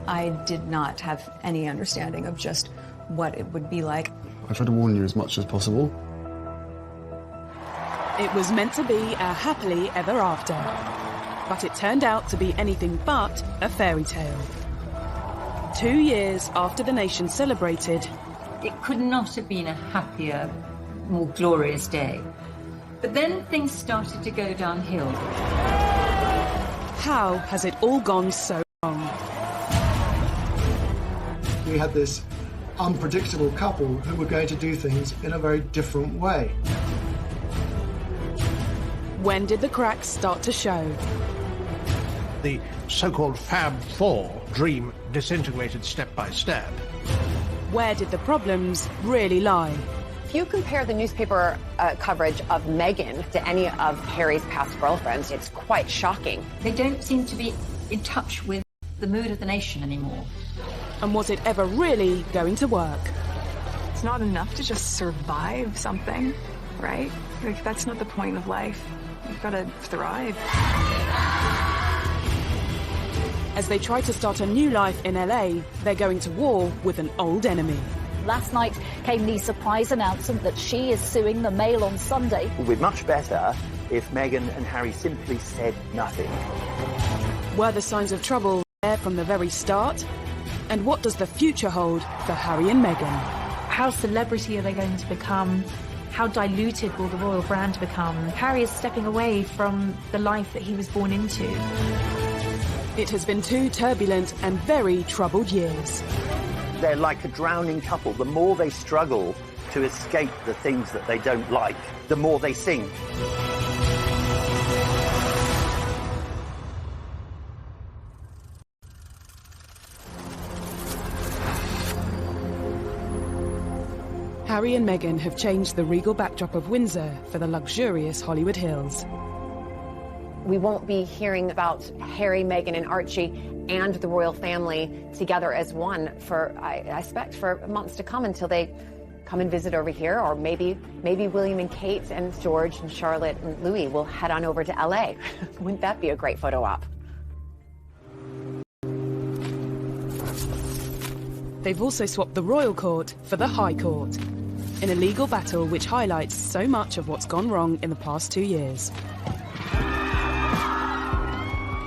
I did not have any understanding of just what it would be like. I try to warn you as much as possible. It was meant to be a happily ever after, but it turned out to be anything but a fairy tale. 2 years after the nation celebrated, it could not have been a happier, more glorious day. But then things started to go downhill. How has it all gone so wrong? We had this unpredictable couple who were going to do things in a very different way. When did the cracks start to show? The so-called Fab Four dream disintegrated step by step. Where did the problems really lie? If you compare the newspaper coverage of Meghan to any of Harry's past girlfriends, it's quite shocking. They don't seem to be in touch with the mood of the nation anymore. And was it ever really going to work? It's not enough to just survive something, right? Like, that's not the point of life. You've got to thrive. As they try to start a new life in LA, they're going to war with an old enemy. Last night came the surprise announcement that she is suing the Mail on Sunday. It would be much better if Meghan and Harry simply said nothing. Were the signs of trouble there from the very start? And what does the future hold for Harry and Meghan? How celebrity are they going to become? How diluted will the royal brand become? Harry is stepping away from the life that he was born into. It has been 2 turbulent and very troubled years. They're like a drowning couple. The more they struggle to escape the things that they don't like, the more they sink. Harry and Meghan have changed the regal backdrop of Windsor for the luxurious Hollywood Hills. We won't be hearing about Harry, Meghan, and Archie and the royal family together as one for, I expect, for months to come until they come and visit over here, or maybe William and Kate and George and Charlotte and Louis will head on over to LA. Wouldn't that be a great photo op? They've also swapped the royal court for the High Court, in a legal battle which highlights so much of what's gone wrong in the past 2 years.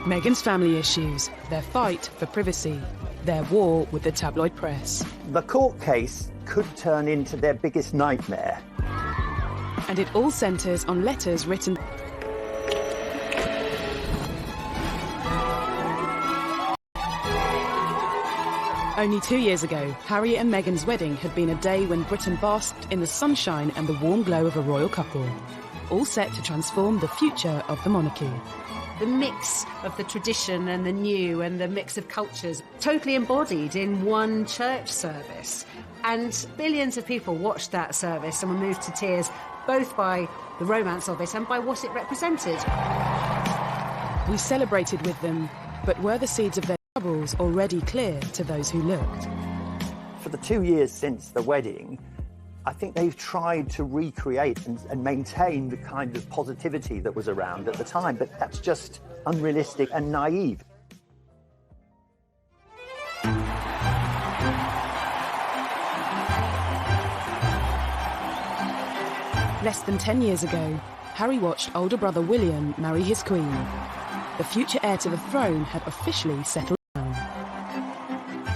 Meghan's family issues, their fight for privacy, their war with the tabloid press. The court case could turn into their biggest nightmare. And it all centres on letters written. Only 2 years ago, Harry and Meghan's wedding had been a day when Britain basked in the sunshine and the warm glow of a royal couple, all set to transform the future of the monarchy. The mix of the tradition and the new and the mix of cultures totally embodied in one church service. And billions of people watched that service and were moved to tears, both by the romance of it and by what it represented. We celebrated with them, but were the seeds of their troubles already clear to those who looked? For the 2 years since the wedding, I think they've tried to recreate and maintain the kind of positivity that was around at the time, but that's just unrealistic and naive. Less than 10 years ago, Harry watched older brother William marry his queen. The future heir to the throne had officially settled down.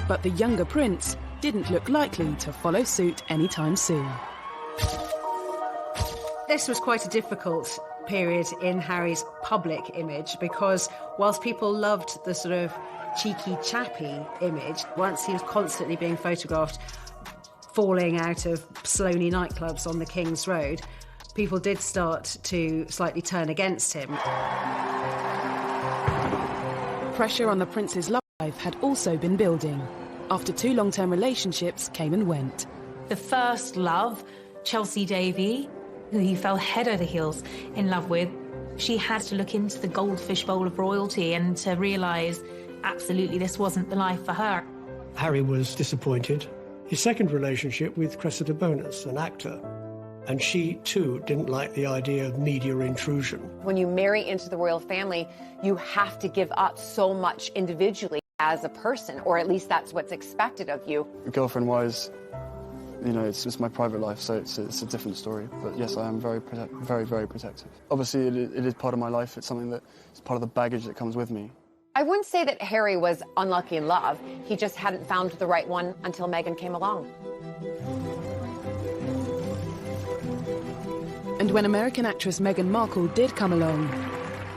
But the younger prince didn't look likely to follow suit anytime soon. This was quite a difficult period in Harry's public image because whilst people loved the sort of cheeky, chappy image, once he was constantly being photographed falling out of Sloane nightclubs on the King's Road, people did start to slightly turn against him. Pressure on the prince's love life had also been building. After 2 long-term relationships came and went. The first love, Chelsea Davy, who he fell head over heels in love with, she had to look into the goldfish bowl of royalty and to realise absolutely this wasn't the life for her. Harry was disappointed. His second relationship with Cressida Bonus, an actor, And she, too, didn't like the idea of media intrusion. When you marry into the royal family, you have to give up so much individually as a person, or at least that's what's expected of you. Girlfriend-wise, you know, it's my private life, so it's a different story. But yes, I am very, very protective. Obviously, it is part of my life. It's something that is part of the baggage that comes with me. I wouldn't say that Harry was unlucky in love. He just hadn't found the right one until Meghan came along. And when American actress Meghan Markle did come along,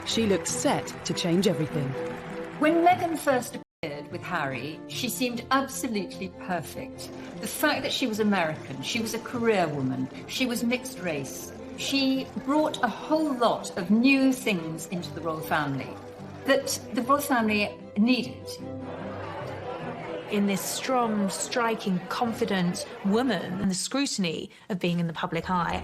she looked set to change everything. When Meghan first appeared with Harry, she seemed absolutely perfect. The fact that she was American, she was a career woman, she was mixed race. She brought a whole lot of new things into the royal family that the royal family needed. In this strong, striking, confident woman and the scrutiny of being in the public eye.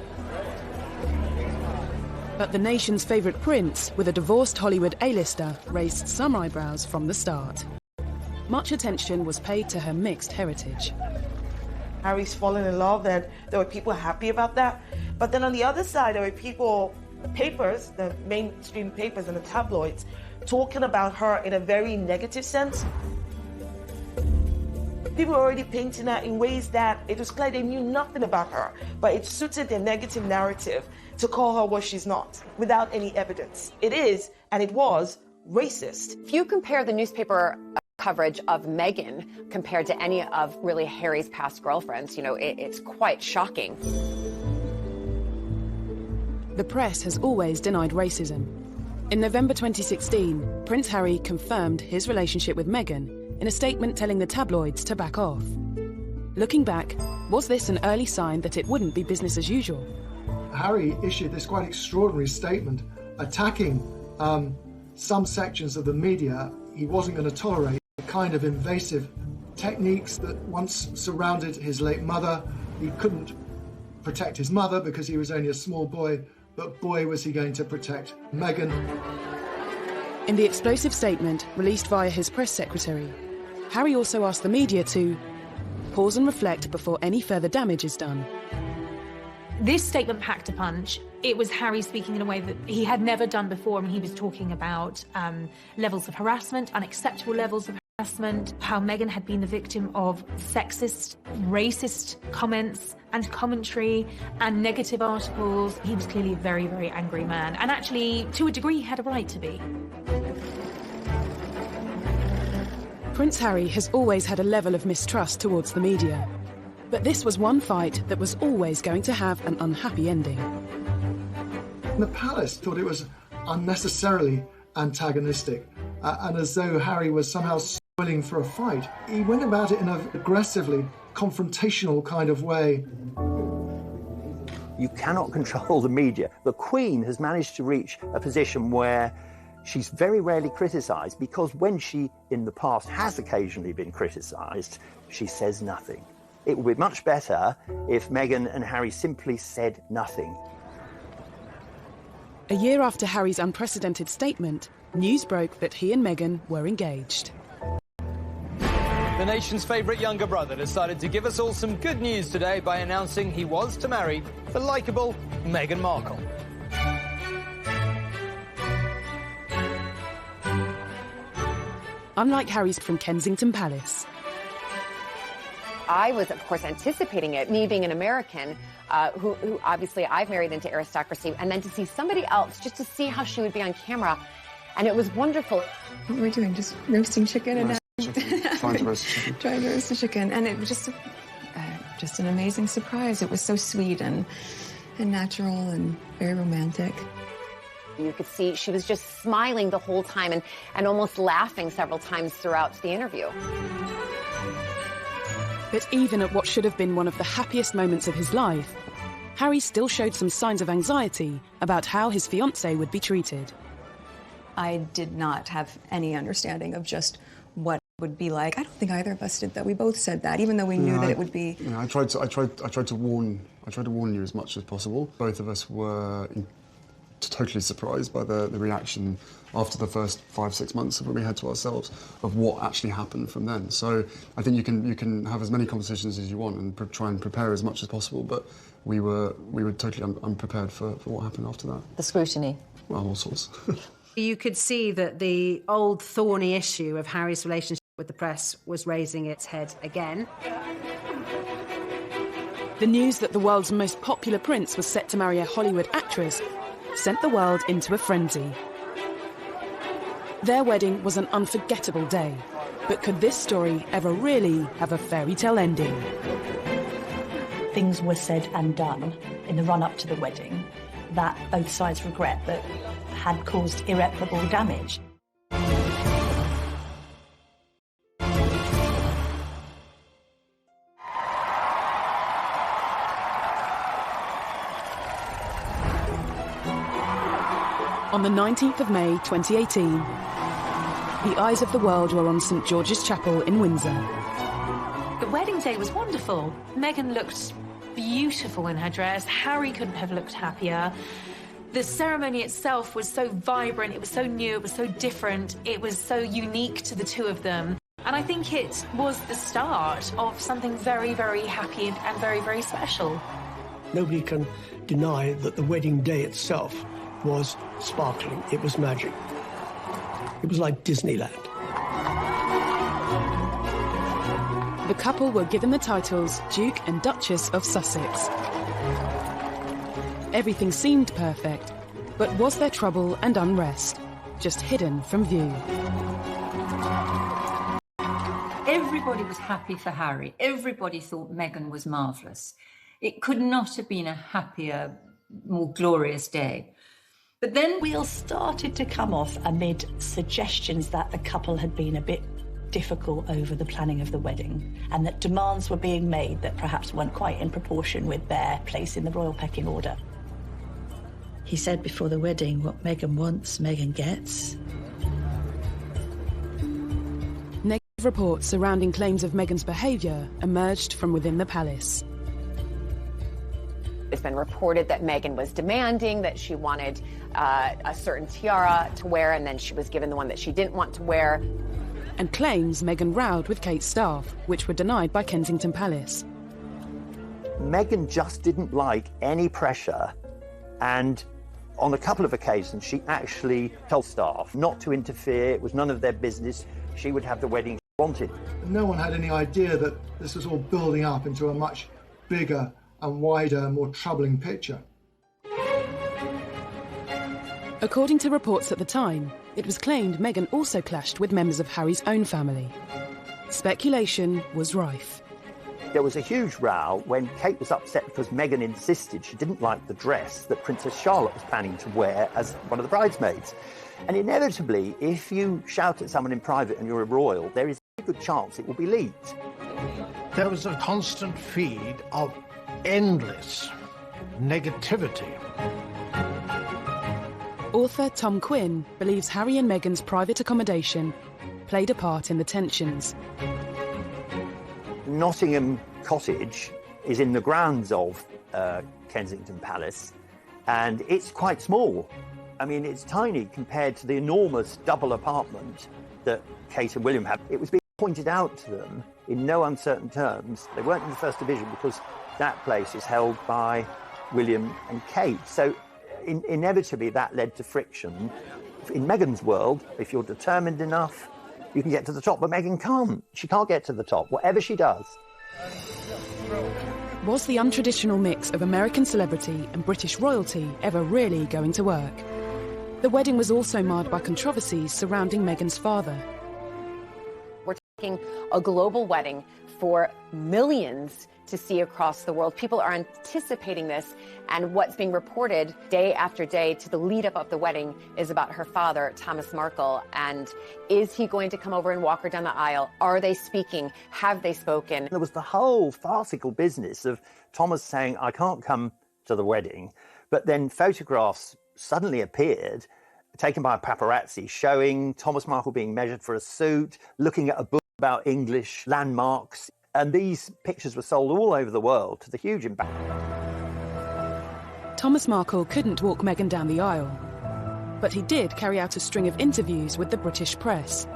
But the nation's favourite prince, with a divorced Hollywood A-lister, raised some eyebrows from the start. Much attention was paid to her mixed heritage. Harry's fallen in love, and there were people happy about that. But then on the other side, there were people, papers, the mainstream papers and the tabloids, talking about her in a very negative sense. People were already painting her in ways that it was clear they knew nothing about her, but it suited their negative narrative to call her what she's not, without any evidence. It is, and it was, racist. If you compare the newspaper coverage of Meghan compared to any of really Harry's past girlfriends, you know, it's quite shocking. The press has always denied racism. In November 2016, Prince Harry confirmed his relationship with Meghan in a statement telling the tabloids to back off. Looking back, was this an early sign that it wouldn't be business as usual? Harry issued this quite extraordinary statement attacking some sections of the media he wasn't going to tolerate, the kind of invasive techniques that once surrounded his late mother. He couldn't protect his mother because he was only a small boy, but boy was he going to protect Meghan. In the explosive statement released via his press secretary, Harry also asked the media to pause and reflect before any further damage is done. This statement packed a punch. It was Harry speaking in a way that he had never done before, and he was talking about levels of harassment, unacceptable levels of harassment, how Meghan had been the victim of sexist, racist comments and commentary and negative articles. He was clearly a very, very angry man, and actually, to a degree, he had a right to be. Prince Harry has always had a level of mistrust towards the media. But this was one fight that was always going to have an unhappy ending. The palace thought it was unnecessarily antagonistic, and as though Harry was somehow spoiling for a fight. He went about it in an aggressively confrontational kind of way. You cannot control the media. The Queen has managed to reach a position where she's very rarely criticised, because when she, in the past, has occasionally been criticised, she says nothing. It would be much better if Meghan and Harry simply said nothing. A year after Harry's unprecedented statement, news broke that he and Meghan were engaged. The nation's favourite younger brother decided to give us all some good news today by announcing he was to marry the likeable Meghan Markle. Unlike Harry's from Kensington Palace. I was, of course, anticipating it, me being an American, who obviously I've married into aristocracy, and then to see somebody else, just to see how she would be on camera. And it was wonderful. What were we doing? Just roasting chicken and Trying to roast chicken. Trying to roast the chicken. And it was just an amazing surprise. It was so sweet and natural and very romantic. You could see she was just smiling the whole time and almost laughing several times throughout the interview. But even at what should have been one of the happiest moments of his life, Harry still showed some signs of anxiety about how his fiancée would be treated. I did not have any understanding of just what it would be like. I don't think either of us did that. We both said that, even though we knew that it would be. You know, I tried to warn you as much as possible. Both of us were totally surprised by the reaction after the first 5-6 months of what we had to ourselves of what actually happened from then. So I think you can have as many conversations as you want and try and prepare as much as possible, but we were totally unprepared for what happened after that. The scrutiny. Well, all sorts. You could see that the old thorny issue of Harry's relationship with the press was raising its head again. The news that the world's most popular prince was set to marry a Hollywood actress sent the world into a frenzy. Their wedding was an unforgettable day, but could this story ever really have a fairy tale ending? Things were said and done in the run-up to the wedding that both sides regret that had caused irreparable damage. On the 19th of May 2018, the eyes of the world were on St George's Chapel in Windsor. The wedding day was wonderful. Meghan looked beautiful in her dress. Harry couldn't have looked happier. The ceremony itself was so vibrant, it was so new, it was so different, it was so unique to the two of them. And I think it was the start of something very, very happy and very, very special. Nobody can deny that the wedding day itself was sparkling. It was magic. It was like Disneyland. The couple were given the titles Duke and Duchess of Sussex. Everything seemed perfect, but was there trouble and unrest, just hidden from view? Everybody was happy for Harry. Everybody thought Meghan was marvellous. It could not have been a happier, more glorious day. But then wheels started to come off amid suggestions that the couple had been a bit difficult over the planning of the wedding and that demands were being made that perhaps weren't quite in proportion with their place in the royal pecking order. He said before the wedding, what Meghan wants, Meghan gets. Negative reports surrounding claims of Meghan's behaviour emerged from within the palace. It's been reported that Meghan was demanding, that she wanted a certain tiara to wear, and then she was given the one that she didn't want to wear. And claims Meghan rowed with Kate's staff, which were denied by Kensington Palace. Meghan just didn't like any pressure, and on a couple of occasions she actually told staff not to interfere. It was none of their business. She would have the wedding she wanted. No one had any idea that this was all building up into a much bigger and wider, more troubling picture. According to reports at the time, it was claimed Meghan also clashed with members of Harry's own family. Speculation was rife. There was a huge row when Kate was upset because Meghan insisted she didn't like the dress that Princess Charlotte was planning to wear as one of the bridesmaids. And inevitably, if you shout at someone in private and you're a royal, there is a good chance it will be leaked. There was a constant feed of endless negativity. Author Tom Quinn believes Harry and Meghan's private accommodation played a part in the tensions. Nottingham Cottage is in the grounds of Kensington Palace, and it's quite small. I mean, it's tiny compared to the enormous double apartment that Kate and William had. It was being pointed out to them in no uncertain terms. They weren't in the First Division because that place is held by William and Kate. So inevitably that led to friction. In Meghan's world, if you're determined enough, you can get to the top, but Meghan can't. She can't get to the top, whatever she does. Was the untraditional mix of American celebrity and British royalty ever really going to work? The wedding was also marred by controversies surrounding Meghan's father. We're talking a global wedding for millions to see across the world. People are anticipating this, and what's being reported day after day to the lead up of the wedding is about her father, Thomas Markle, and is he going to come over and walk her down the aisle? Are they speaking? Have they spoken? There was the whole farcical business of Thomas saying, I can't come to the wedding, but then photographs suddenly appeared, taken by a paparazzi, showing Thomas Markle being measured for a suit, looking at a book about English landmarks. And these pictures were sold all over the world to the huge impact. Thomas Markle couldn't walk Meghan down the aisle, but he did carry out a string of interviews with the British press.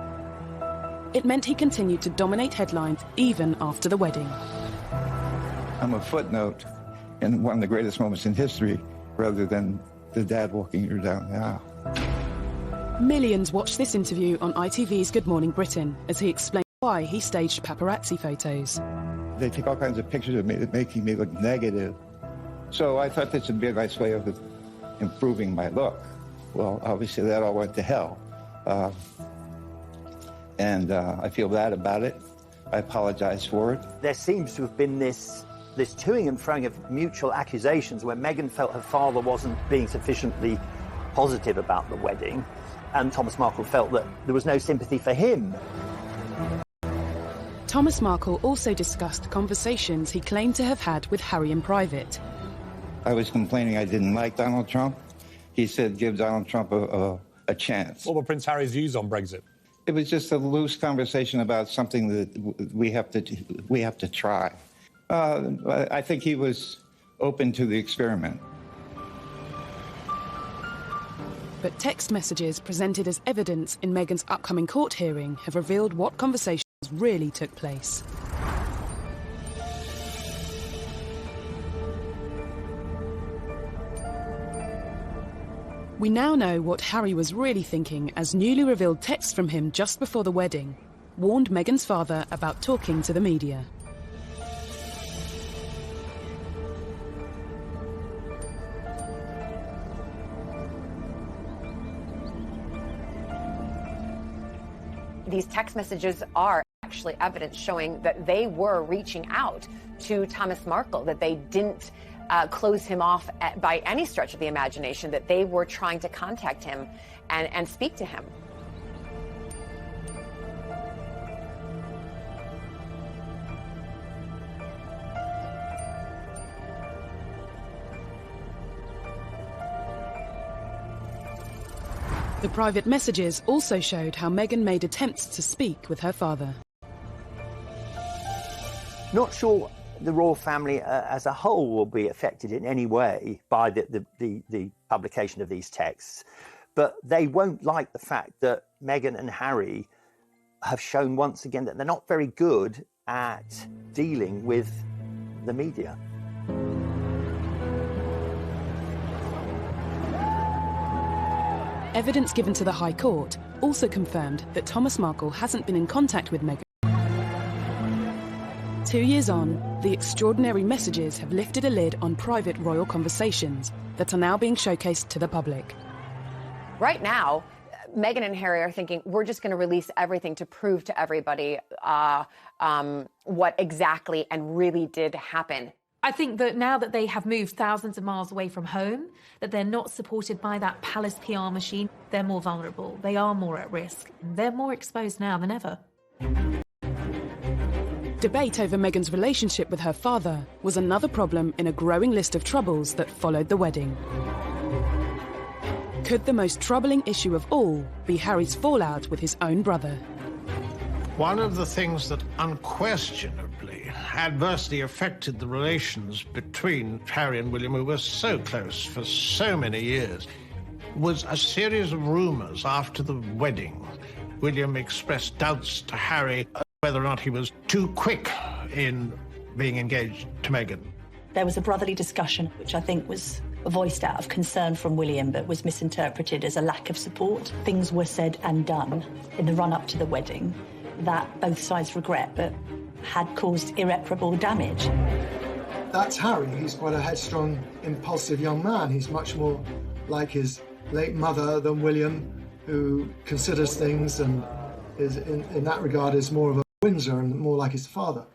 It meant he continued to dominate headlines even after the wedding. I'm a footnote in one of the greatest moments in history, rather than the dad walking her down the aisle. Millions watched this interview on ITV's Good Morning Britain as he explained why he staged paparazzi photos. They take all kinds of pictures of me that making me look negative. So I thought this would be a nice way of improving my look. Well, obviously that all went to hell. And I feel bad about it. I apologize for it. There seems to have been this toing and froing of mutual accusations where Meghan felt her father wasn't being sufficiently positive about the wedding, and Thomas Markle felt that there was no sympathy for him. Thomas Markle also discussed conversations he claimed to have had with Harry in private. I was complaining I didn't like Donald Trump. He said, give Donald Trump a chance. What were Prince Harry's views on Brexit? It was just a loose conversation about something that we have to try. I think he was open to the experiment. But text messages presented as evidence in Meghan's upcoming court hearing have revealed what conversations really took place. We now know what Harry was really thinking as newly revealed texts from him just before the wedding warned Meghan's father about talking to the media. These text messages are actually evidence showing that they were reaching out to Thomas Markle, that they didn't close him off by any stretch of the imagination, that they were trying to contact him and speak to him. The private messages also showed how Meghan made attempts to speak with her father. Not sure the royal family as a whole will be affected in any way by the publication of these texts, but they won't like the fact that Meghan and Harry have shown once again that they're not very good at dealing with the media. Evidence given to the High Court also confirmed that Thomas Markle hasn't been in contact with Meghan. 2 years on, the extraordinary messages have lifted a lid on private royal conversations that are now being showcased to the public. Right now, Meghan and Harry are thinking, we're just going to release everything to prove to everybody what exactly and really did happen. I think that now that they have moved thousands of miles away from home, that they're not supported by that palace PR machine, they're more vulnerable, they are more at risk, they're more exposed now than ever. Debate over Meghan's relationship with her father was another problem in a growing list of troubles that followed the wedding. Could the most troubling issue of all be Harry's fallout with his own brother? One of the things that unquestionably adversely affected the relations between Harry and William, who were so close for so many years, was a series of rumours after the wedding. William expressed doubts to Harry whether or not he was too quick in being engaged to Meghan. There was a brotherly discussion, which I think was voiced out of concern from William, but was misinterpreted as a lack of support. Things were said and done in the run-up to the wedding that both sides regret, but had caused irreparable damage. That's Harry. He's quite a headstrong, impulsive young man. He's much more like his late mother than William, who considers things and is, in that regard, is more of a Windsor and more like his father.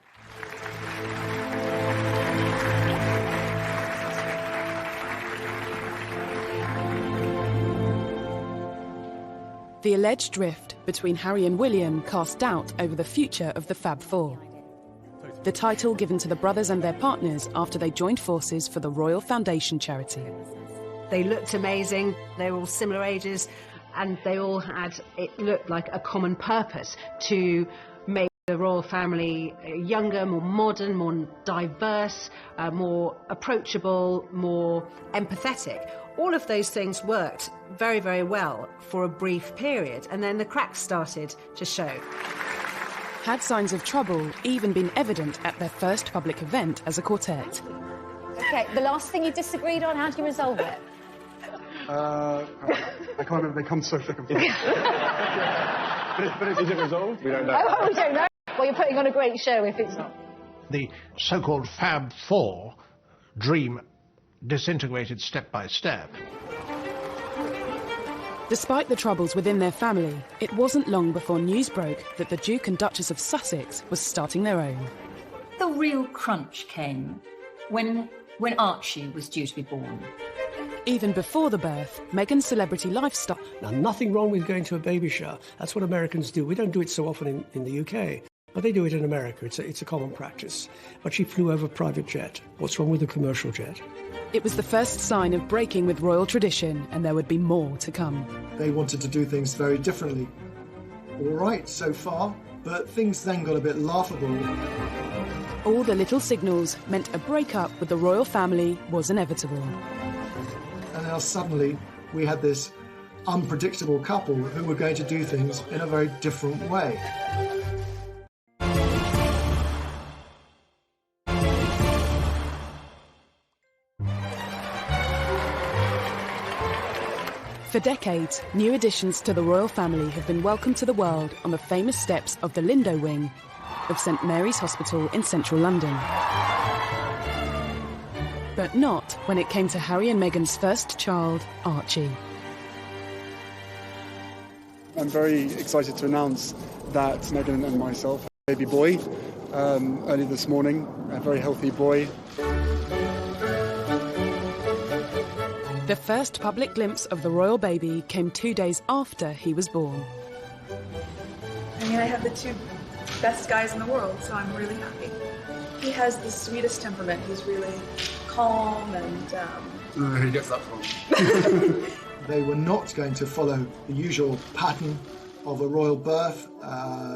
The alleged rift between Harry and William cast doubt over the future of the Fab Four, the title given to the brothers and their partners after they joined forces for the Royal Foundation charity. They looked amazing, they were all similar ages, and they all had, it looked like, a common purpose to make the royal family younger, more modern, more diverse, more approachable, more empathetic. All of those things worked very, very well for a brief period, and then the cracks started to show. Had signs of trouble even been evident at their first public event as a quartet? Okay, the last thing you disagreed on, how do you resolve it? I can't remember, they come so thick and fast. But is it resolved? We don't know. Oh, we don't know. Well, you're putting on a great show if it's not. The so-called Fab Four dream disintegrated step by step. Despite the troubles within their family, it wasn't long before news broke that the Duke and Duchess of Sussex was starting their own. The real crunch came when Archie was due to be born. Even before the birth, Meghan's celebrity lifestyle... Now, nothing wrong with going to a baby shower. That's what Americans do. We don't do it so often in the UK, but they do it in America. It's a common practice. But she flew over a private jet. What's wrong with a commercial jet? It was the first sign of breaking with royal tradition, and there would be more to come. They wanted to do things very differently. All right, so far, but things then got a bit laughable. All the little signals meant a breakup with the royal family was inevitable. And now suddenly we had this unpredictable couple who were going to do things in a very different way. For decades, new additions to the royal family have been welcomed to the world on the famous steps of the Lindo wing of St Mary's Hospital in central London. But not when it came to Harry and Meghan's first child, Archie. I'm very excited to announce that Meghan and myself have a baby boy early this morning, a very healthy boy. The first public glimpse of the royal baby came 2 days after he was born. I mean, I have the two best guys in the world, so I'm really happy. He has the sweetest temperament. He's really calm and... I don't know who he gets that from. They were not going to follow the usual pattern of a royal birth.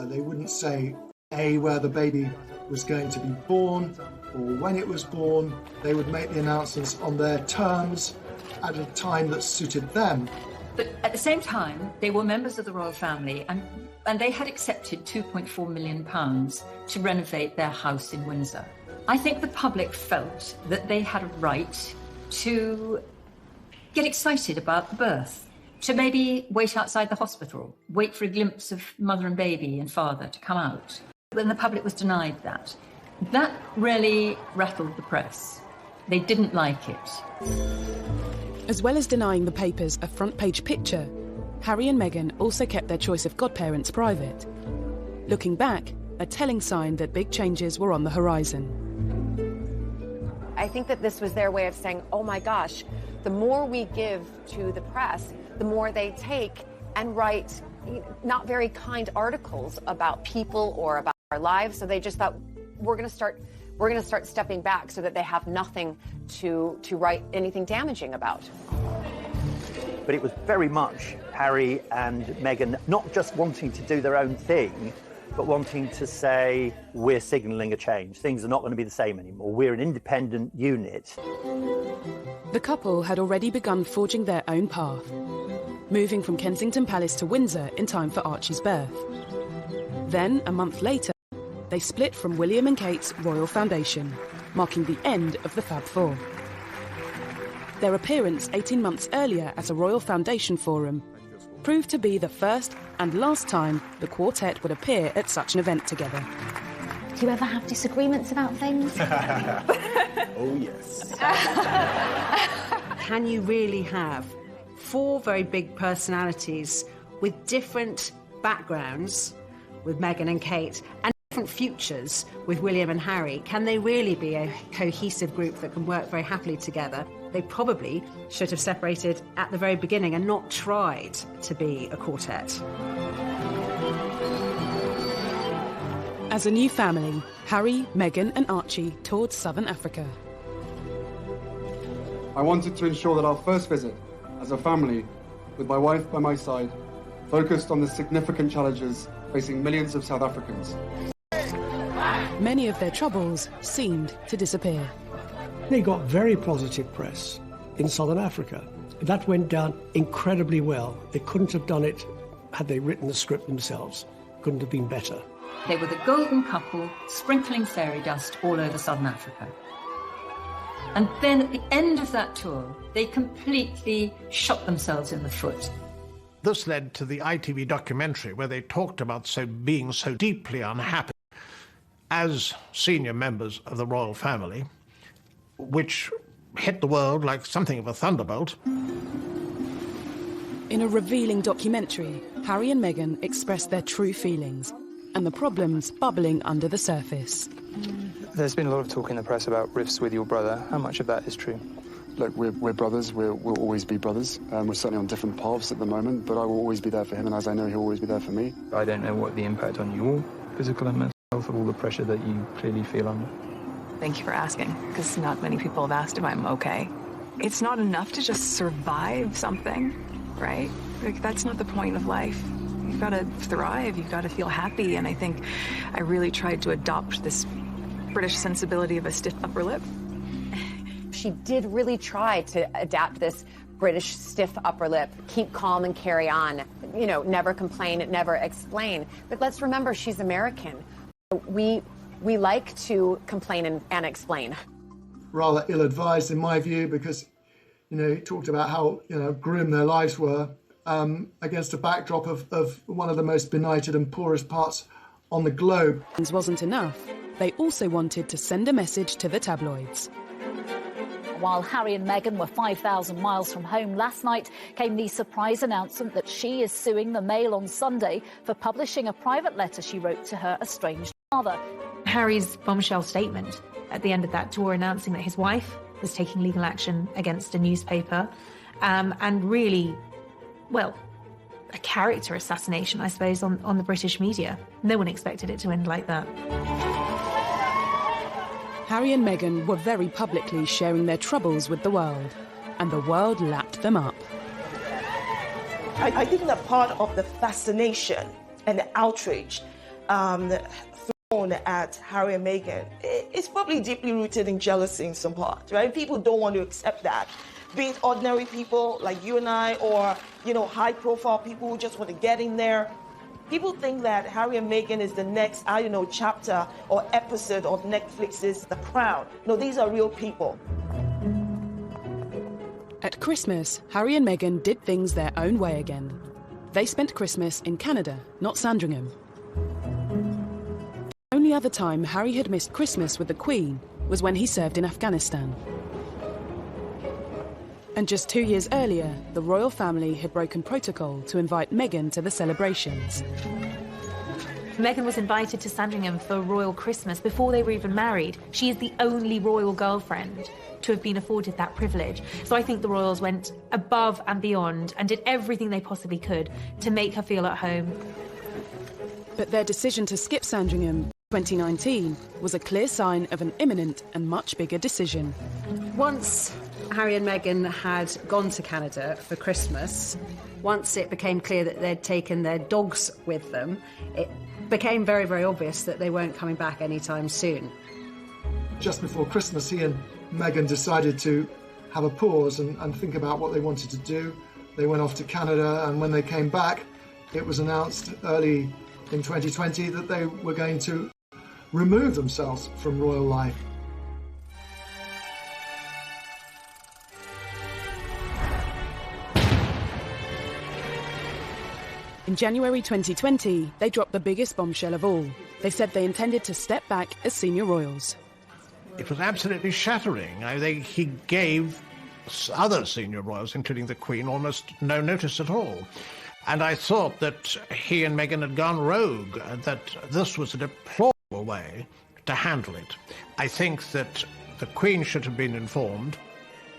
They wouldn't say, A, where the baby was going to be born, or when it was born. They would make the announcements on their terms, at a time that suited them. But at the same time, they were members of the royal family and they had accepted £2.4 million to renovate their house in Windsor. I think the public felt that they had a right to get excited about the birth, to maybe wait outside the hospital, wait for a glimpse of mother and baby and father to come out. When the public was denied that, that really rattled the press. They didn't like it. As well as denying the papers a front-page picture, Harry and Meghan also kept their choice of godparents private. Looking back, a telling sign that big changes were on the horizon. I think that this was their way of saying, oh my gosh, the more we give to the press, the more they take and write not very kind articles about people or about our lives. So they just thought, we're going to start stepping back so that they have nothing to write anything damaging about. But it was very much Harry and Meghan not just wanting to do their own thing, but wanting to say, we're signalling a change. Things are not going to be the same anymore. We're an independent unit. The couple had already begun forging their own path, moving from Kensington Palace to Windsor in time for Archie's birth. Then, a month later, they split from William and Kate's Royal Foundation, marking the end of the Fab Four. Their appearance 18 months earlier at a Royal Foundation forum proved to be the first and last time the quartet would appear at such an event together. Do you ever have disagreements about things? Oh, yes. Can you really have four very big personalities with different backgrounds, with Meghan and Kate, and different futures with William and Harry? Can they really be a cohesive group that can work very happily together? They probably should have separated at the very beginning and not tried to be a quartet. As a new family, Harry, Meghan and Archie toured southern Africa. I wanted to ensure that our first visit, as a family, with my wife by my side, focused on the significant challenges facing millions of South Africans. Many of their troubles seemed to disappear. They got very positive press in Southern Africa. That went down incredibly well. They couldn't have done it had they written the script themselves. Couldn't have been better. They were the golden couple sprinkling fairy dust all over Southern Africa. And then at the end of that tour, they completely shot themselves in the foot. This led to the ITV documentary where they talked about being so deeply unhappy as senior members of the royal family, which hit the world like something of a thunderbolt. In a revealing documentary, Harry and Meghan expressed their true feelings and the problems bubbling under the surface. There's been a lot of talk in the press about rifts with your brother. How much of that is true? Look, we're brothers. We'll always be brothers. We're certainly on different paths at the moment, but I will always be there for him, and as I know, he'll always be there for me. I don't know what the impact on your physical and mental health of all the pressure that you clearly feel under. Thank you for asking, because not many people have asked if I'm okay. It's not enough to just survive something, right? Like, that's not the point of life. You've got to thrive, you've got to feel happy, and I think I really tried to adopt this British sensibility of a stiff upper lip. She did really try to adapt this British stiff upper lip, keep calm and carry on, you know, never complain, never explain. But let's remember, she's American. We like to complain and explain. Rather ill-advised in my view, because, you know, he talked about how, you know, grim their lives were against a backdrop of one of the most benighted and poorest parts on the globe. Wasn't enough. They also wanted to send a message to the tabloids. While Harry and Meghan were 5,000 miles from home last night, came the surprise announcement that she is suing the Mail on Sunday for publishing a private letter she wrote to her estranged father. Harry's bombshell statement at the end of that tour announcing that his wife was taking legal action against a newspaper, and really, well, a character assassination, I suppose, on the British media. No one expected it to end like that. Harry and Meghan were very publicly sharing their troubles with the world, and the world lapped them up. I think that part of the fascination and the outrage thrown at Harry and Meghan is probably deeply rooted in jealousy in some part, right? People don't want to accept that. Be it ordinary people like you and I, or, you know, high-profile people who just want to get in there. People think that Harry and Meghan is the next, I don't know, chapter or episode of Netflix's The Crown. No, these are real people. At Christmas, Harry and Meghan did things their own way again. They spent Christmas in Canada, not Sandringham. The only other time Harry had missed Christmas with the Queen was when he served in Afghanistan. And just 2 years earlier, the royal family had broken protocol to invite Meghan to the celebrations. Meghan was invited to Sandringham for royal Christmas before they were even married. She is the only royal girlfriend to have been afforded that privilege. So I think the royals went above and beyond and did everything they possibly could to make her feel at home. But their decision to skip Sandringham in 2019 was a clear sign of an imminent and much bigger decision. Once Harry and Meghan had gone to Canada for Christmas, once it became clear that they'd taken their dogs with them, it became very, very obvious that they weren't coming back anytime soon. Just before Christmas, he and Meghan decided to have a pause and think about what they wanted to do. They went off to Canada, and when they came back, it was announced early in 2020 that they were going to remove themselves from royal life. In January 2020, they dropped the biggest bombshell of all. They said they intended to step back as senior royals. It was absolutely shattering. He gave other senior royals, including the Queen, almost no notice at all. And I thought that he and Meghan had gone rogue, and that this was a deplorable way to handle it. I think that the Queen should have been informed.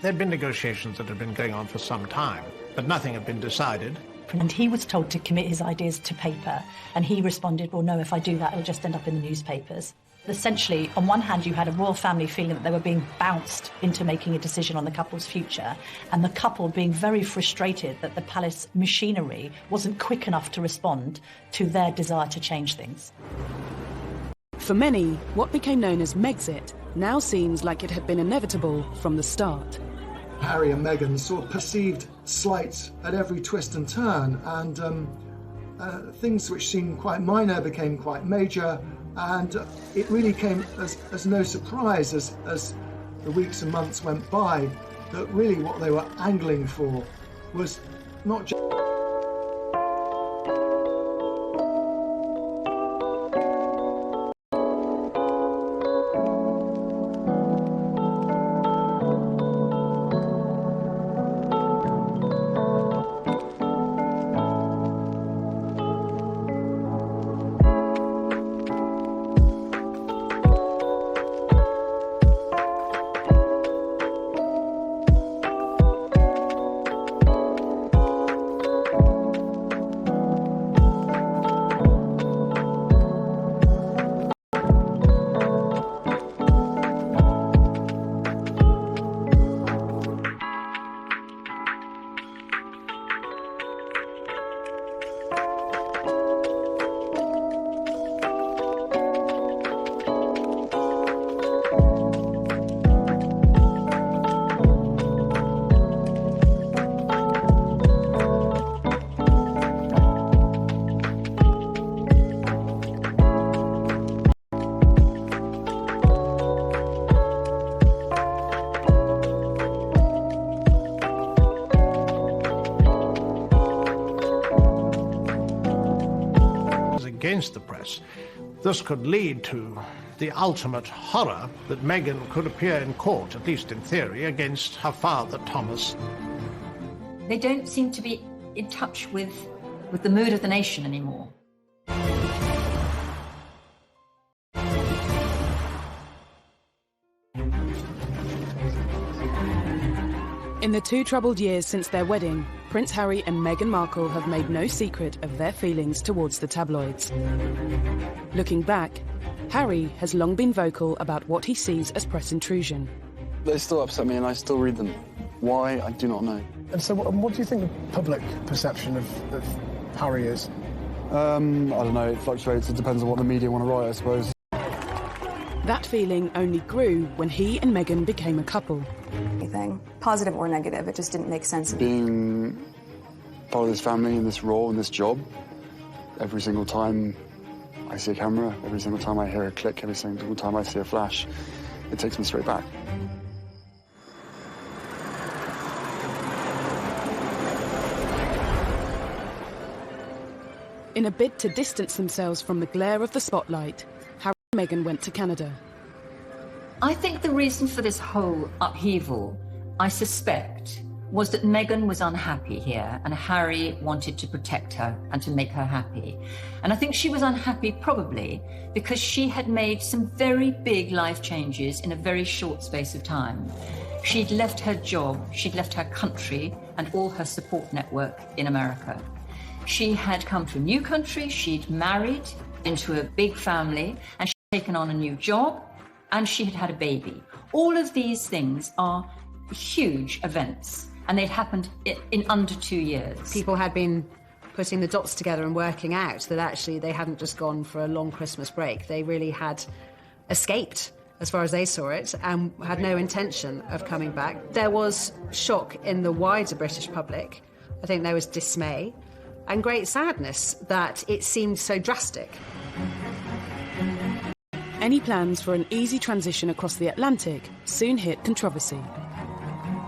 There had been negotiations that had been going on for some time, but nothing had been decided. And he was told to commit his ideas to paper, and he responded, well, no, if I do that, it'll just end up in the newspapers. Essentially, on one hand, you had a royal family feeling that they were being bounced into making a decision on the couple's future, and the couple being very frustrated that the palace machinery wasn't quick enough to respond to their desire to change things. For many, what became known as Megxit now seems like it had been inevitable from the start. Harry and Meghan sort of perceived slights at every twist and turn, and things which seemed quite minor became quite major, and it really came as no surprise as the weeks and months went by that really what they were angling for was not just against the press. This could lead to the ultimate horror that Meghan could appear in court, at least in theory, against her father, Thomas. They don't seem to be in touch with the mood of the nation anymore. In the 2 troubled years since their wedding, Prince Harry and Meghan Markle have made no secret of their feelings towards the tabloids. Looking back, Harry has long been vocal about what he sees as press intrusion. They still upset me and I still read them. Why, I do not know. And so what do you think the public perception of Harry is? I don't know, it fluctuates. It depends on what the media want to write, I suppose. That feeling only grew when he and Meghan became a couple. Anything, positive or negative, it just didn't make sense. Being part of this family in this role, in this job, every single time I see a camera, every single time I hear a click, every single time I see a flash, it takes me straight back. In a bid to distance themselves from the glare of the spotlight, Harry and Meghan went to Canada. I think the reason for this whole upheaval, I suspect, was that Meghan was unhappy here and Harry wanted to protect her and to make her happy. And I think she was unhappy probably because she had made some very big life changes in a very short space of time. She'd left her job, she'd left her country and all her support network in America. She had come to a new country, she'd married into a big family and she'd taken on a new job and she had had a baby. All of these things are huge events and they'd happened in under 2 years. People had been putting the dots together and working out that actually they hadn't just gone for a long Christmas break. They really had escaped, as far as they saw it, and had no intention of coming back. There was shock in the wider British public. I think there was dismay and great sadness that it seemed so drastic. Any plans for an easy transition across the Atlantic soon hit controversy.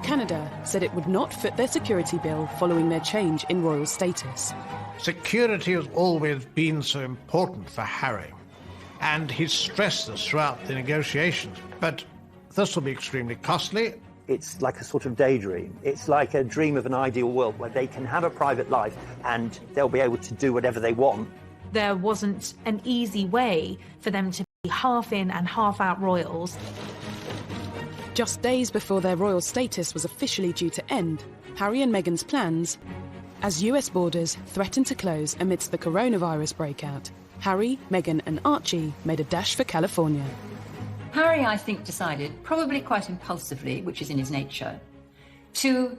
Canada said it would not foot their security bill following their change in royal status. Security has always been so important for Harry, and he's stressed this throughout the negotiations, but this will be extremely costly. It's like a sort of daydream. It's like a dream of an ideal world where they can have a private life and they'll be able to do whatever they want. There wasn't an easy way for them to be half in and half out royals. Just days before their royal status was officially due to end, Harry and Meghan's plans, as US borders threatened to close amidst the coronavirus breakout, Harry, Meghan and Archie made a dash for California. Harry, I think, decided, probably quite impulsively, which is in his nature, to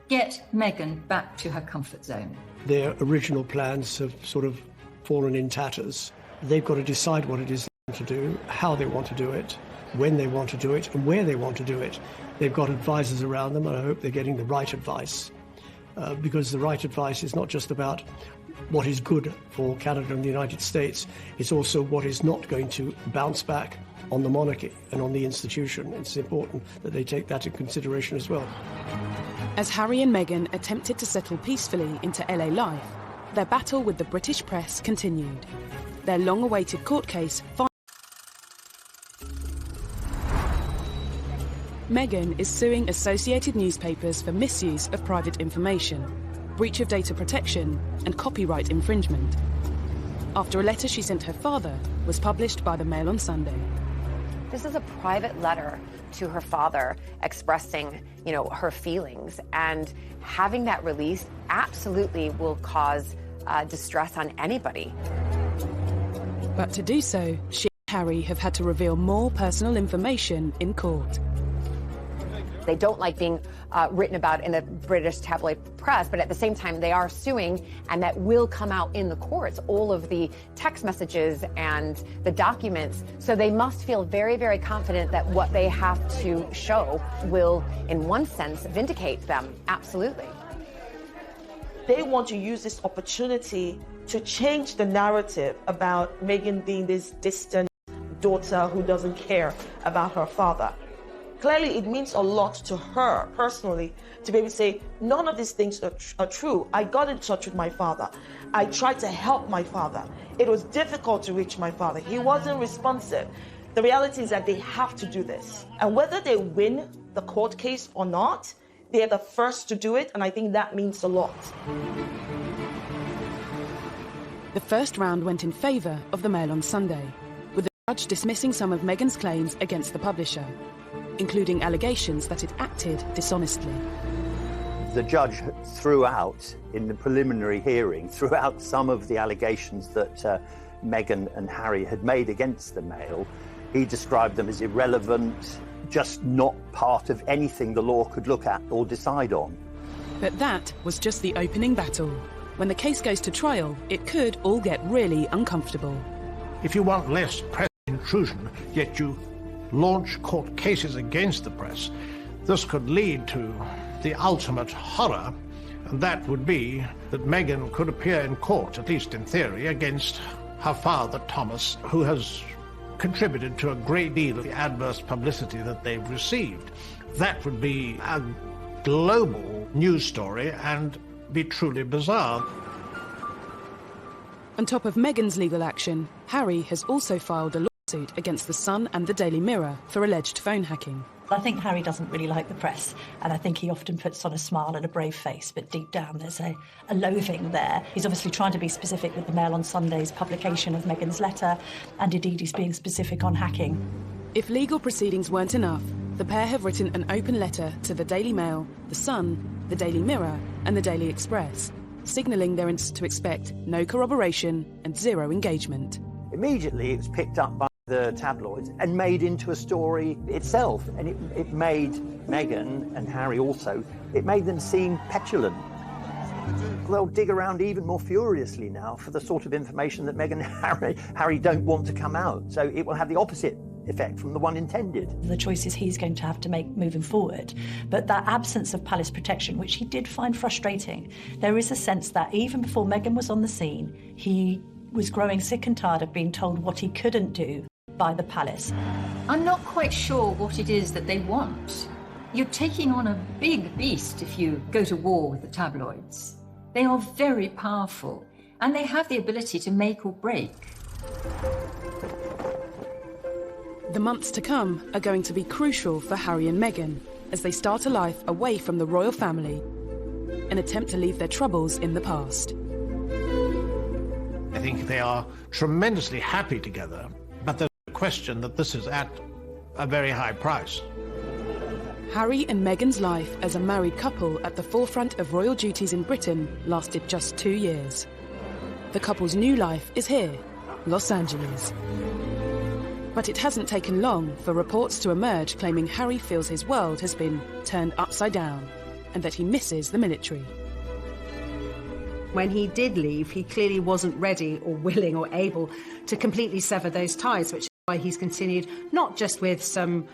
get Meghan back to her comfort zone. Their original plans have sort of fallen in tatters. They've got to decide what it is to do, how they want to do it, when they want to do it, and where they want to do it. They've got advisors around them, and I hope they're getting the right advice, because the right advice is not just about what is good for Canada and the United States, it's also what is not going to bounce back on the monarchy and on the institution. It's important that they take that into consideration as well. As Harry and Meghan attempted to settle peacefully into LA life, their battle with the British press continued. Their long-awaited court case Meghan is suing Associated Newspapers for misuse of private information, breach of data protection, and copyright infringement, after a letter she sent her father was published by the Mail on Sunday. This is a private letter to her father expressing, her feelings, and having that released absolutely will cause distress on anybody. But to do so, she and Harry have had to reveal more personal information in court. They don't like being written about in the British tabloid press, but at the same time, they are suing, and that will come out in the courts, all of the text messages and the documents. So they must feel very, very confident that what they have to show will, in one sense, vindicate them. Absolutely. They want to use this opportunity to change the narrative about Meghan being this distant daughter who doesn't care about her father. Clearly, it means a lot to her personally to be able to say, none of these things are true. I got in touch with my father. I tried to help my father. It was difficult to reach my father. He wasn't responsive. The reality is that they have to do this. And whether they win the court case or not, they're the first to do it, and I think that means a lot. The first round went in favour of the Mail on Sunday, with the judge dismissing some of Meghan's claims against the publisher, including allegations that it acted dishonestly. The judge threw out, in the preliminary hearing, threw out some of the allegations that Meghan and Harry had made against the Mail. He described them as irrelevant, just not part of anything the law could look at or decide on. But that was just the opening battle. When the case goes to trial, it could all get really uncomfortable. If you want less press intrusion, yet you launch court cases against the press, this could lead to the ultimate horror, and that would be that Meghan could appear in court, at least in theory, against her father, Thomas, who has contributed to a great deal of the adverse publicity that they've received. That would be a global news story and be truly bizarre. On top of Meghan's legal action, Harry has also filed a lawsuit against The Sun and the Daily Mirror for alleged phone hacking. I think Harry doesn't really like the press, and I think he often puts on a smile and a brave face, but deep down there's a loathing there. He's obviously trying to be specific with the Mail on Sunday's publication of Meghan's letter, and indeed he's being specific on hacking. If legal proceedings weren't enough, the pair have written an open letter to the Daily Mail, The Sun, the Daily Mirror and the Daily Express, signalling they're to expect no corroboration and zero engagement. Immediately it was picked up by the tabloids and made into a story itself, and it made Meghan and Harry also, it made them seem petulant. They'll dig around even more furiously now for the sort of information that Meghan and Harry don't want to come out, so it will have the opposite effect from the one intended. The choices he's going to have to make moving forward, but that absence of palace protection, which he did find frustrating, there is a sense that even before Meghan was on the scene, he was growing sick and tired of being told what he couldn't do by the palace. I'm not quite sure what it is that they want. You're taking on a big beast if you go to war with the tabloids. They are very powerful, and they have the ability to make or break. The months to come are going to be crucial for Harry and Meghan as they start a life away from the royal family and attempt to leave their troubles in the past. I think they are tremendously happy together, but there's a question that this is at a very high price. Harry and Meghan's life as a married couple at the forefront of royal duties in Britain lasted just 2 years. The couple's new life is here, Los Angeles. But it hasn't taken long for reports to emerge claiming Harry feels his world has been turned upside down and that he misses the military. When he did leave, he clearly wasn't ready or willing or able to completely sever those ties, which why he's continued, not just with some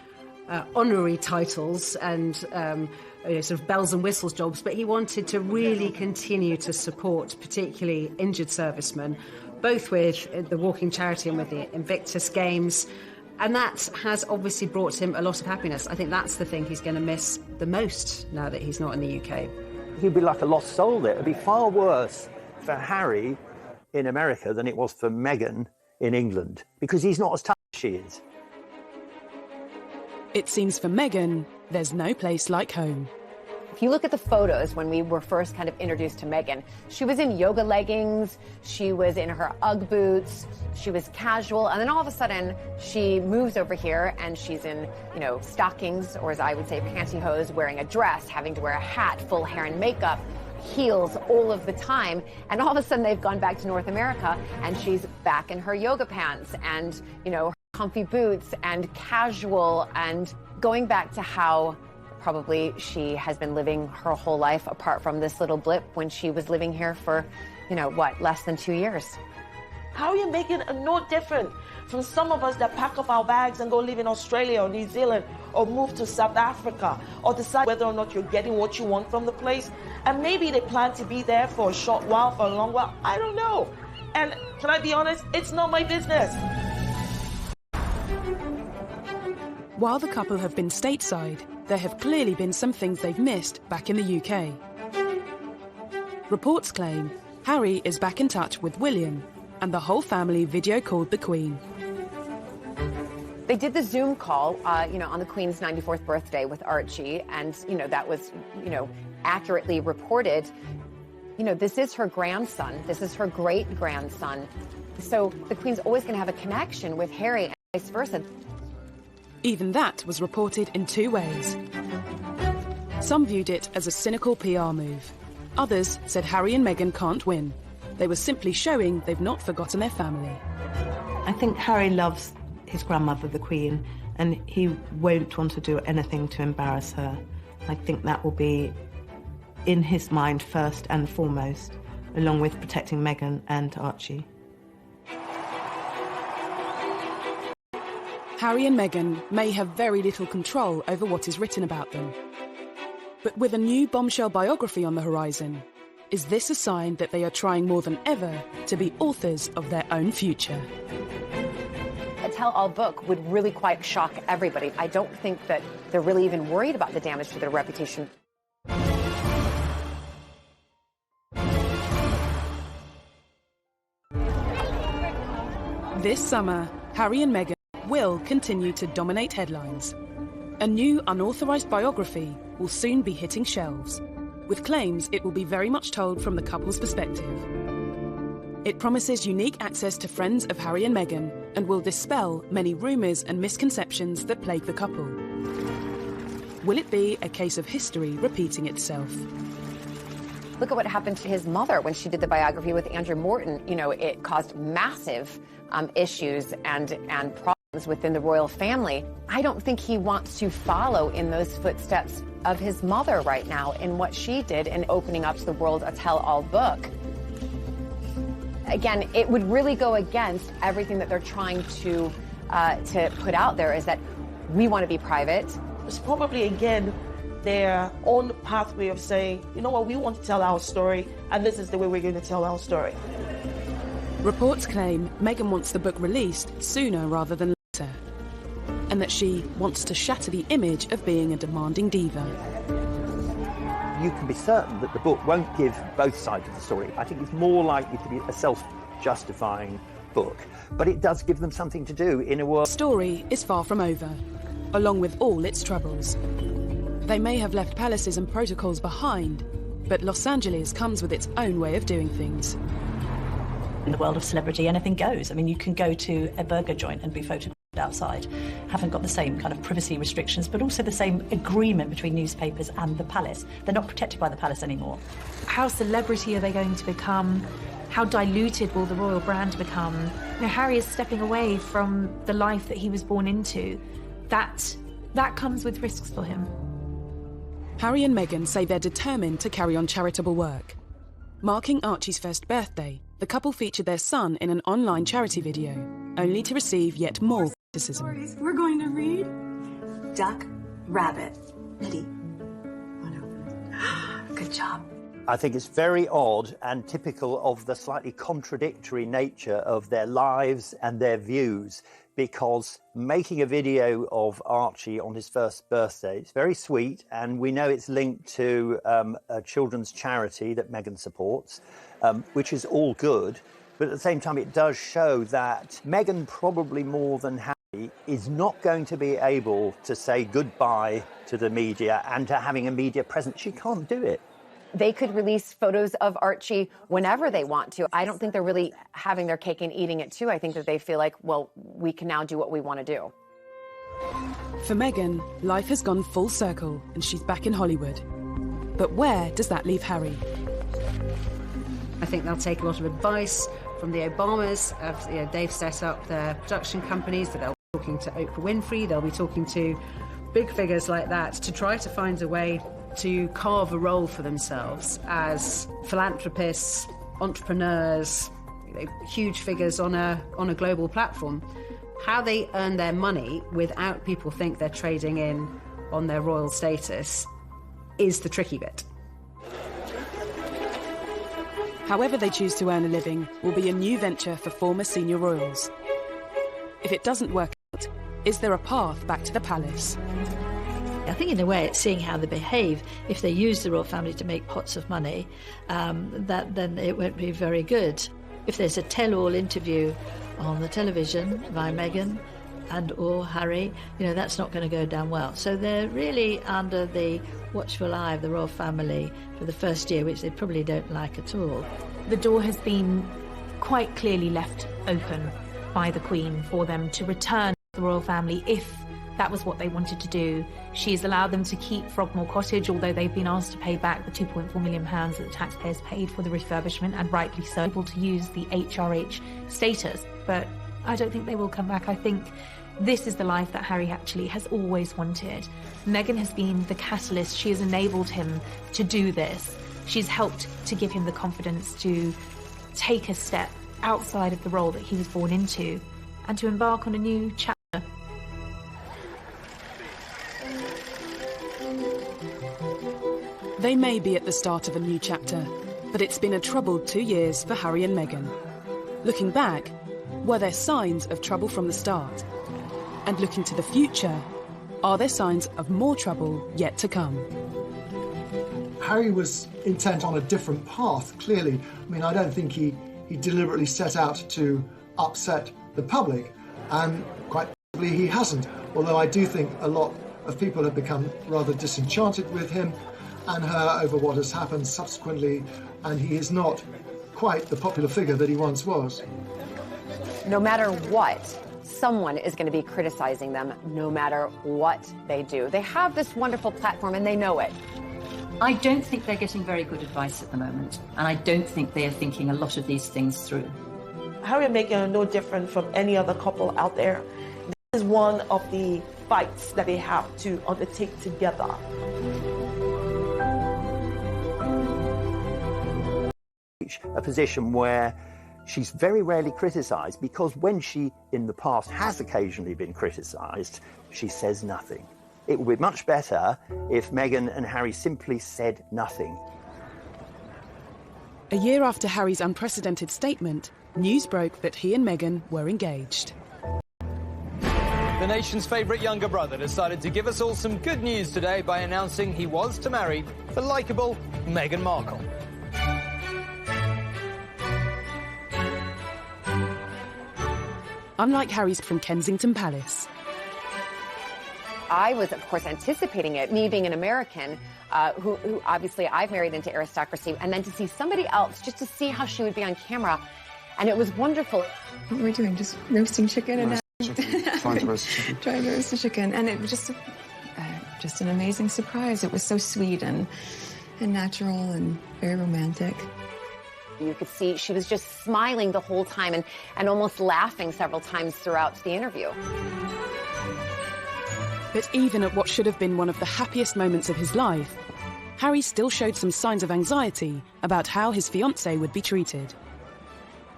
honorary titles and sort of bells and whistles jobs, but he wanted to really continue to support particularly injured servicemen, both with the walking charity and with the Invictus Games. And that has obviously brought him a lot of happiness. I think that's the thing he's going to miss the most now that he's not in the UK. He'd be like a lost soul there. It'd be far worse for Harry in America than it was for Meghan in England, because he's not as tough as she is. It seems for Meghan, there's no place like home. If you look at the photos when we were first kind of introduced to Meghan, she was in yoga leggings, she was in her Ugg boots, she was casual, and then all of a sudden she moves over here and she's in, stockings, or as I would say, pantyhose, wearing a dress, having to wear a hat, full hair and makeup, heels all of the time, and all of a sudden they've gone back to North America and she's back in her yoga pants and, her comfy boots and casual, and going back to how probably she has been living her whole life apart from this little blip when she was living here for, less than 2 years. Harry and Meghan are no different from some of us that pack up our bags and go live in Australia or New Zealand or move to South Africa or decide whether or not you're getting what you want from the place. And maybe they plan to be there for a short while, for a long while. I don't know. And can I be honest? It's not my business. While the couple have been stateside, there have clearly been some things they've missed back in the UK. Reports claim Harry is back in touch with William, and the whole family video called the Queen. They did the Zoom call, on the Queen's 94th birthday with Archie, and, that was, accurately reported. This is her grandson. This is her great-grandson. So the Queen's always going to have a connection with Harry and vice versa. Even that was reported in two ways. Some viewed it as a cynical PR move. Others said Harry and Meghan can't win. They were simply showing they've not forgotten their family. I think Harry loves his grandmother, the Queen, and he won't want to do anything to embarrass her. I think that will be in his mind first and foremost, along with protecting Meghan and Archie. Harry and Meghan may have very little control over what is written about them. But with a new bombshell biography on the horizon, is this a sign that they are trying more than ever to be authors of their own future? A tell-all book would really quite shock everybody. I don't think that they're really even worried about the damage to their reputation. This summer, Harry and Meghan will continue to dominate headlines. A new unauthorised biography will soon be hitting shelves, with claims it will be very much told from the couple's perspective. It promises unique access to friends of Harry and Meghan and will dispel many rumours and misconceptions that plague the couple. Will it be a case of history repeating itself? Look at what happened to his mother when she did the biography with Andrew Morton. It caused massive issues and problems within the royal family. I don't think he wants to follow in those footsteps of his mother right now in what she did in opening up to the world a tell-all book. Again, it would really go against everything that they're trying to put out there, is that we want to be private. It's probably, again, their own pathway of saying, you know what, we want to tell our story, and this is the way we're going to tell our story. Reports claim Meghan wants the book released sooner rather than later, and that she wants to shatter the image of being a demanding diva. You can be certain that the book won't give both sides of the story. I think it's more likely to be a self-justifying book, but it does give them something to do in a world. The story is far from over, along with all its troubles. They may have left palaces and protocols behind, but Los Angeles comes with its own way of doing things. In the world of celebrity, anything goes. I mean, you can go to a burger joint and be photographed outside. Haven't got the same kind of privacy restrictions, but also the same agreement between newspapers and the palace. They're not protected by the palace anymore. How celebrity are they going to become? How diluted will the royal brand become? Harry is stepping away from the life that he was born into. That comes with risks for him. Harry and Meghan say they're determined to carry on charitable work. Marking Archie's first birthday, the couple featured their son in an online charity video, only to receive yet more criticism. We're going to read Duck, Rabbit, Ready. Good job. I think it's very odd and typical of the slightly contradictory nature of their lives and their views, because making a video of Archie on his first birthday is very sweet, and we know it's linked to a children's charity that Meghan supports, which is all good. But at the same time, it does show that Meghan, probably more than Harry, is not going to be able to say goodbye to the media and to having a media presence. She can't do it. They could release photos of Archie whenever they want to. I don't think they're really having their cake and eating it too. I think that they feel like, well, we can now do what we want to do. For Meghan, life has gone full circle and she's back in Hollywood. But where does that leave Harry? I think they'll take a lot of advice from the Obamas. They've set up their production companies, that they'll be talking to Oprah Winfrey, they'll be talking to big figures like that to try to find a way to carve a role for themselves as philanthropists, entrepreneurs, huge figures on a global platform. How they earn their money without people think they're trading in on their royal status is the tricky bit. However they choose to earn a living will be a new venture for former senior royals. If it doesn't work out, is there a path back to the palace? I think in a way it's seeing how they behave. If they use the royal family to make pots of money, then it won't be very good. If there's a tell-all interview on the television by Meghan and or Harry, that's not going to go down well. So they're really under the watchful eye of the royal family for the first year, which they probably don't like at all. The door has been quite clearly left open by the Queen for them to return to the royal family if that was what they wanted to do. She's allowed them to keep Frogmore Cottage, although they've been asked to pay back the £2.4 million that the taxpayers paid for the refurbishment, and rightly so, able to use the HRH status. But I don't think they will come back. I think this is the life that Harry actually has always wanted. Meghan has been the catalyst. She has enabled him to do this. She's helped to give him the confidence to take a step outside of the role that he was born into and to embark on a new chapter. They may be at the start of a new chapter, but it's been a troubled 2 years for Harry and Meghan. Looking back, were there signs of trouble from the start? And looking to the future, are there signs of more trouble yet to come? Harry was intent on a different path, clearly. I mean, I don't think he deliberately set out to upset the public, and quite possibly he hasn't. Although I do think a lot of people have become rather disenchanted with him and her over what has happened subsequently, and he is not quite the popular figure that he once was. No matter what, someone is going to be criticizing them, no matter what they do. They have this wonderful platform and they know it. I don't think they're getting very good advice at the moment, and I don't think they are thinking a lot of these things through. Harry and Meghan are no different from any other couple out there. This is one of the fights that they have to undertake together. A position where she's very rarely criticised, because when she in the past has occasionally been criticised, she says nothing. It would be much better if Meghan and Harry simply said nothing. A year after Harry's unprecedented statement, news broke that he and Meghan were engaged. The nation's favourite younger brother decided to give us all some good news today by announcing he was to marry the likeable Meghan Markle. Unlike Harry's from Kensington Palace. I was, of course, anticipating it, me being an American, who obviously I've married into aristocracy, and then to see somebody else, just to see how she would be on camera. And it was wonderful. What were we doing? Just roasting chicken and Trying to roast chicken. Trying to roast the chicken. And it was just an amazing surprise. It was so sweet and natural and very romantic. You could see she was just smiling the whole time and almost laughing several times throughout the interview. But even at what should have been one of the happiest moments of his life, Harry still showed some signs of anxiety about how his fiancée would be treated.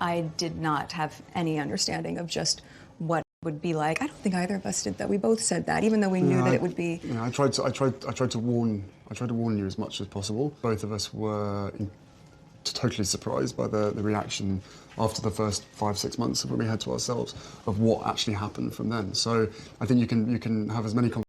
I did not have any understanding of just what would be like, I don't think either of us did that. We both said that, even though we knew that it would be. I tried to warn you as much as possible. Both of us were totally surprised by the reaction after the first 5-6 months of when we had to ourselves of what actually happened from then. So I think you can have as many